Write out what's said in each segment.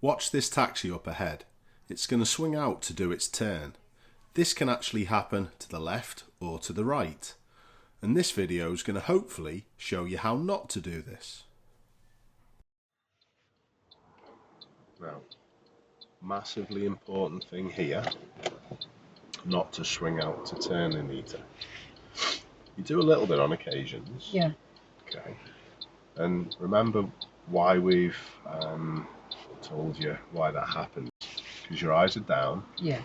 Watch this taxi up ahead. It's going to swing out to do its turn. This can actually happen to the left or to the right. And this video is going to hopefully show you how not to do this. Now, massively important thing here, not to swing out to turn the meter. You do a little bit on occasions. Yeah. Okay. And remember why we've told you why that happens. Because your eyes are down. Yeah.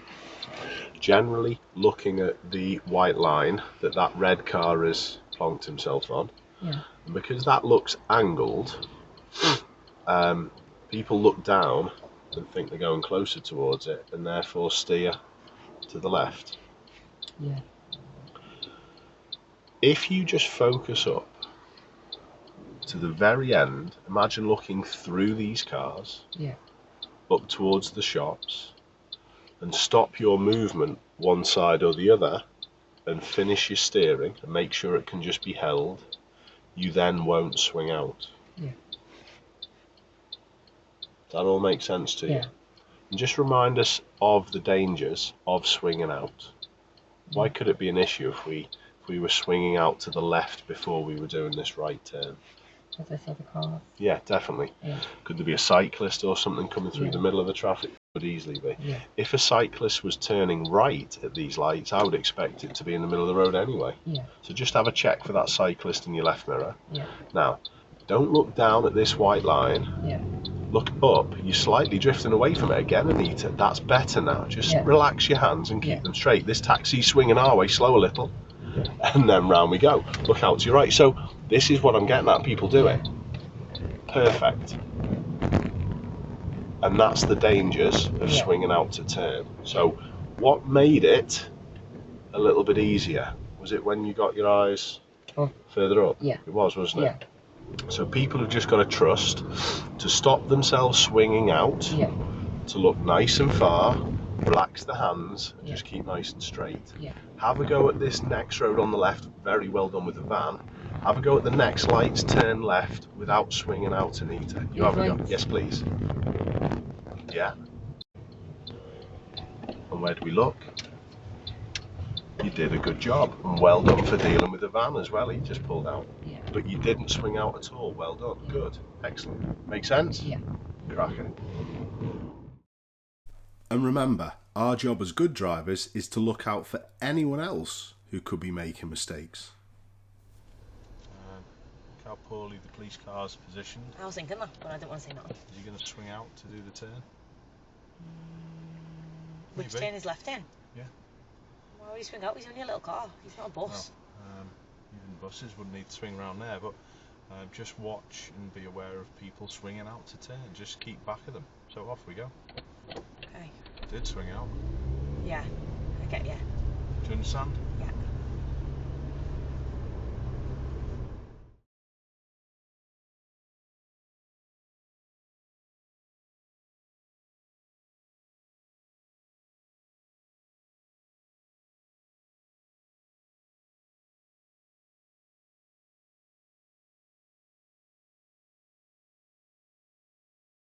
Generally looking at the white line that red car has plonked himself on. Yeah. And because that looks angled, people look down and think they're going closer towards it and therefore steer to the left. Yeah. If you just focus up to the very end, imagine looking through these cars, Yeah. up towards the shops, and stop your movement one side or the other and finish your steering and make sure it can just be held, you then won't swing out. Yeah. Does that all make sense to you? Yeah. And just remind us of the dangers of swinging out. Why could it be an issue if we were swinging out to the left before we were doing this right turn? As I saw the car. Yeah, definitely. Yeah. Could there be a cyclist or something coming through the middle of the traffic? Could easily be. Yeah. If a cyclist was turning right at these lights, I would expect it to be in the middle of the road anyway. Yeah. So just have a check for that cyclist in your left mirror. Yeah. Now, don't look down at this white line. Yeah. Look up. You're slightly drifting away from it again, Anita. That's better now. Just relax your hands and keep them straight. This taxi's swinging our way. Slow a little. And then round we go. Look out to your right. So this is what I'm getting at people doing. Perfect. And that's the dangers of swinging out to turn. So what made it a little bit easier? Was it when you got your eyes further up? Yeah. It was, wasn't it? So people have just got to trust to stop themselves swinging out, to look nice and far, relax the hands, and just keep nice and straight. Yeah. Have a go at this next road on the left. Very well done with the van. Have a go at the next lights, turn left without swinging out, Anita. You have a go. Yes, please. Yeah. And where do we look? You did a good job. And well done for dealing with the van as well. He just pulled out. Yeah. But you didn't swing out at all. Well done. Good. Excellent. Make sense? Yeah. Cracking. And remember, our job as good drivers is to look out for anyone else who could be making mistakes. Look how poorly the police car's positioned. I was thinking that, but I didn't want to say nothing. Is he going to swing out to do the turn? Which turn is left in? Yeah. Why would he swing out? He's only a little car. He's not a bus. Well, even buses wouldn't need to swing around there, but just watch and be aware of people swinging out to turn. Just keep back of them. So off we go. Okay. Did swing out. Yeah, I get you. Do you understand?